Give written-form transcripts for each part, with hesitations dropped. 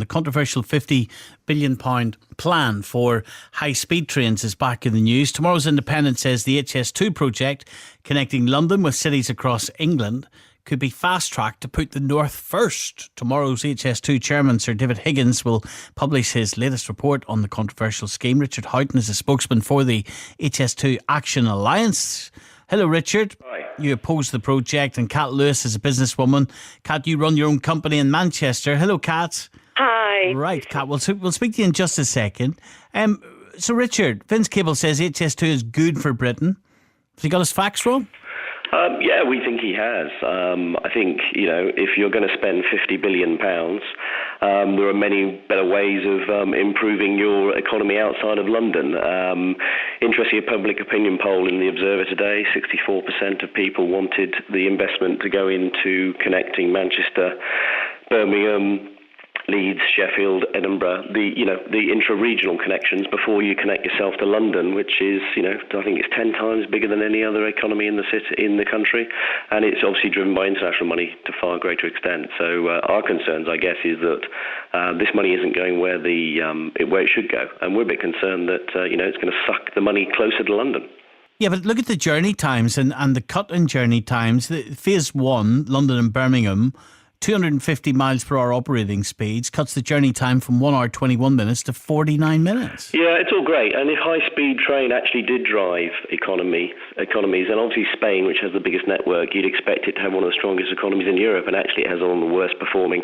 The controversial £50 billion plan for high-speed trains is back in the news. Tomorrow's Independent says the HS2 project, connecting London with cities across England, could be fast-tracked to put the North first. Tomorrow's HS2 chairman, Sir David Higgins, will publish his latest report on the controversial scheme. Richard Houghton is a spokesman for the HS2 Action Alliance. Hello, Richard. Hi. You oppose the project, and Kat Lewis is a businesswoman. Kat, you run your own company in Manchester. Hello, Kat. Hi. Right, Kat, we'll speak to you in just a second. So, Richard, Vince Cable says HS2 is good for Britain. Has he got his facts wrong? Yeah, we think he has. I think, if you're going to spend £50 billion, there are many better ways of improving your economy outside of London. Interesting public opinion poll in the Observer today, 64% of people wanted the investment to go into connecting Manchester, Birmingham, Leeds, Sheffield, Edinburgh, the intra-regional connections before you connect yourself to London, which is, I think it's 10 times bigger than any other economy in the country, and it's obviously driven by international money to far greater extent. So our concerns, I guess, is that this money isn't going where it should go, and we're a bit concerned that it's going to suck the money closer to London. Yeah, but look at the journey times and the cut in journey times. Phase 1, London and Birmingham, 250 miles per hour operating speeds cuts the journey time from 1 hour 21 minutes to 49 minutes. Yeah, it's all great. And if high-speed train actually did drive economies, and obviously Spain, which has the biggest network, you'd expect it to have one of the strongest economies in Europe, and actually it has one of the worst performing.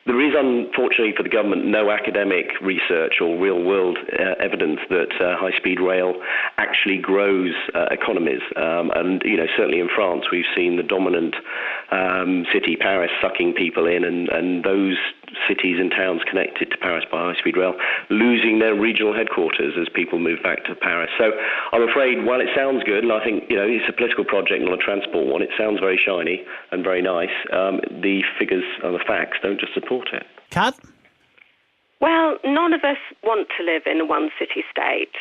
There is, unfortunately for the government, no academic research or real-world evidence that high-speed rail actually grows economies. And certainly in France, we've seen the dominant city, Paris, sucking people in, and those cities and towns connected to Paris by high-speed rail losing their regional headquarters as people move back to Paris. So I'm afraid, while it sounds good, and I think it's a political project, not a transport one, it sounds very shiny and very nice, the figures and the facts don't just support it. Kat? Well, none of us want to live in a one-city state,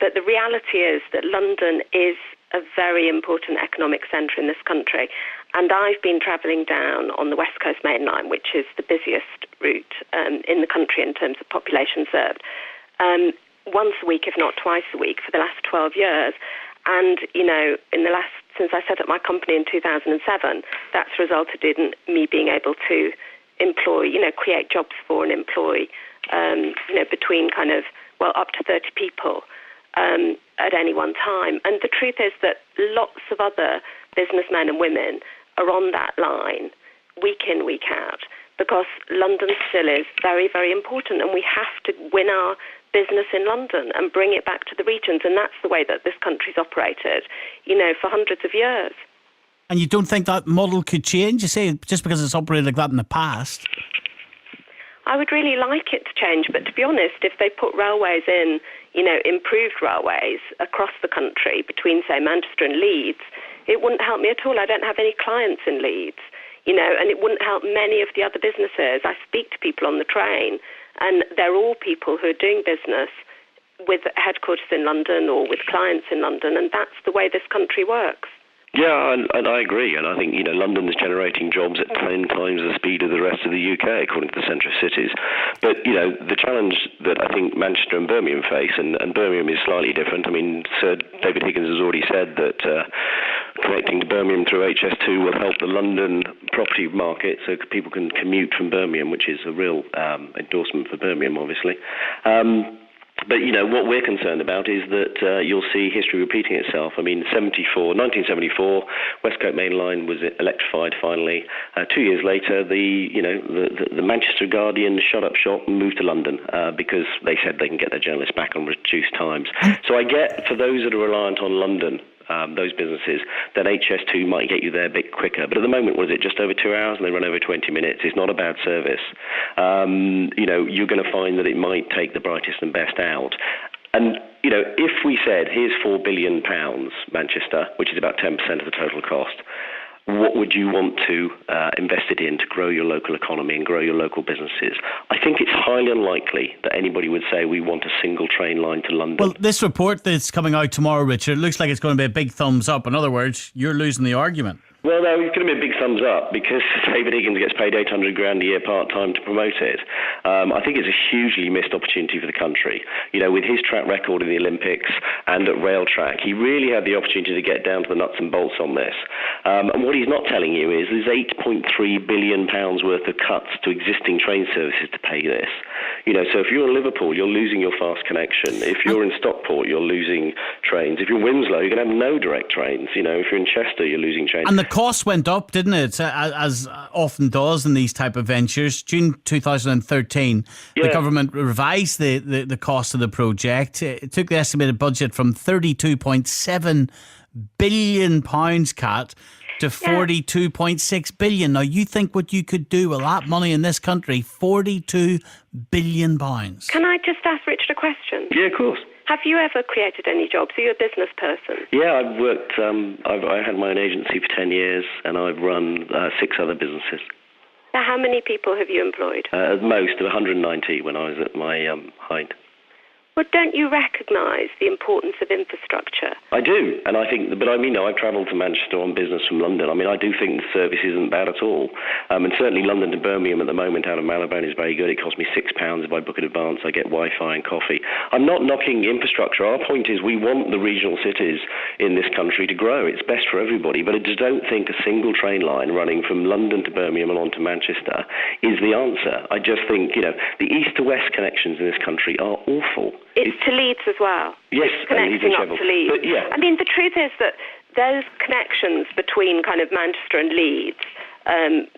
but the reality is that London is a very important economic centre in this country. And I've been travelling down on the West Coast Main Line, which is the busiest route in the country in terms of population served, once a week, if not twice a week, for the last 12 years. And, since I set up my company in 2007, that's resulted in me being able to employ, create jobs for and employ, between up to 30 people at any one time. And the truth is that lots of other businessmen and women are on that line week in, week out, because London still is very, very important, and we have to win our business in London and bring it back to the regions, and that's the way that this country's operated, for hundreds of years. And you don't think that model could change? You say just because it's operated like that in the past? I would really like it to change, but to be honest, if they put railways in, improved railways across the country between, say, Manchester and Leeds, it wouldn't help me at all. I don't have any clients in Leeds, and it wouldn't help many of the other businesses. I speak to people on the train, and they're all people who are doing business with headquarters in London or with clients in London, and that's the way this country works. Yeah, and I agree, and I think London's generating jobs at 10 times the speed of the rest of the UK, according to the Centre of Cities. But the challenge that I think Manchester and Birmingham face, and Birmingham is slightly different. I mean, Sir David Higgins has already said that connecting to Birmingham through HS2 will help the London property market, so people can commute from Birmingham, which is a real endorsement for Birmingham, obviously. But, what we're concerned about is that you'll see history repeating itself. I mean, 1974, West Coast Main Line was electrified finally. 2 years later, the Manchester Guardian shut up shop and moved to London because they said they can get their journalists back on reduced times. So I get, for those that are reliant on London, those businesses, then HS2 might get you there a bit quicker. But at the moment, what is it, just over 2 hours, and they run over 20 minutes? It's not a bad service. You're going to find that it might take the brightest and best out. And, if we said, here's £4 billion, Manchester, which is about 10% of the total cost, what would you want to invest it in to grow your local economy and grow your local businesses? I think it's highly unlikely that anybody would say we want a single train line to London. Well, this report that's coming out tomorrow, Richard, looks like it's going to be a big thumbs up. In other words, you're losing the argument. Well, no, it's going to be a big thumbs up because David Higgins gets paid $800,000 a year part-time to promote it. I think it's a hugely missed opportunity for the country. You know, with his track record in the Olympics and at rail track, he really had the opportunity to get down to the nuts and bolts on this. And what he's not telling you is there's £8.3 billion worth of cuts to existing train services to pay this. You know, so if you're in Liverpool, you're losing your fast connection. If you're in Stockport, you're losing trains. If you're in Winslow, you're going to have no direct trains. You know, if you're in Chester, you're losing trains. And the cost went up, didn't it? As often does in these type of ventures. June 2013, the government revised the cost of the project. It took the estimated budget from £32.7 billion cut to 42.6 billion. Now, you think what you could do with that money in this country, 42 billion pounds. Can I just ask Richard a question? Yeah, of course. Have you ever created any jobs? Are you a business person? Yeah, I've worked, I had my own agency for 10 years and I've run 6 other businesses. Now, how many people have you employed? At most, 190 when I was at my height. Well, don't you recognise the importance of infrastructure? I do, and I think, but I mean, I've travelled to Manchester on business from London. I mean, I do think the service isn't bad at all. And certainly London to Birmingham at the moment out of Marylebone is very good. It costs me £6 if I book in advance. I get Wi-Fi and coffee. I'm not knocking infrastructure. Our point is we want the regional cities in this country to grow. It's best for everybody, but I just don't think a single train line running from London to Birmingham and on to Manchester is the answer. I just think, you know, the east to west connections in this country are awful. It's to Leeds as well. Yes, it's connecting up to Leeds. But, yeah. I mean, the truth is that those connections between kind of Manchester and Leeds,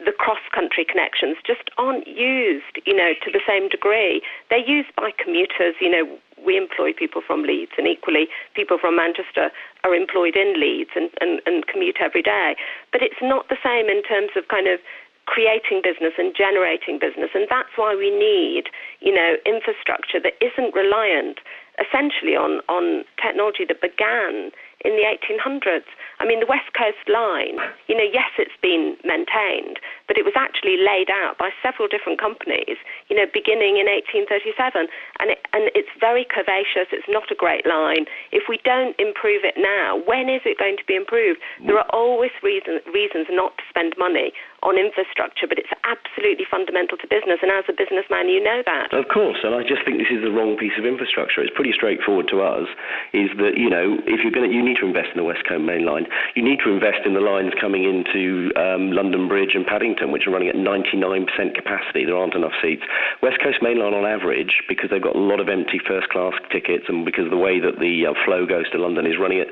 the cross-country connections, just aren't used, you know, to the same degree. They're used by commuters. You know, we employ people from Leeds, and equally, people from Manchester are employed in Leeds and commute every day. But it's not the same in terms of kind of creating business and generating business, and that's why we need, you know, infrastructure that isn't reliant essentially on technology that began in the 1800s. I mean, the West Coast line, you know, yes, it's been maintained, but it was actually laid out by several different companies, you know, beginning in 1837. And it's very curvaceous. It's not a great line. If we don't improve it now, when is it going to be improved? There are always reasons not to spend money on infrastructure, but it's absolutely fundamental to business. And as a businessman, you know that. Of course, and I just think this is the wrong piece of infrastructure. It's pretty straightforward to us, is that, you know, if you're going to, you need to invest in the West Coast Main Line. You need to invest in the lines coming into London Bridge and Paddington, which are running at 99% capacity. There aren't enough seats. West Coast Main Line on average, because they've got a lot of empty first-class tickets and because of the way that the flow goes to London, is running at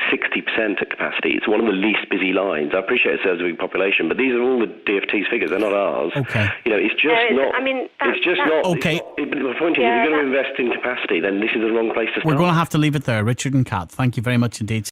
60% at capacity. It's one of the least busy lines. I appreciate it serves a big population, but these are all the DfT's figures. They're not ours. Okay. You know, it's just not. I mean, it's just not. Okay. The point is, if you're going to invest in capacity, then this is the wrong place to start. We're going to have to leave it there. Richard and Kat, thank you very much indeed.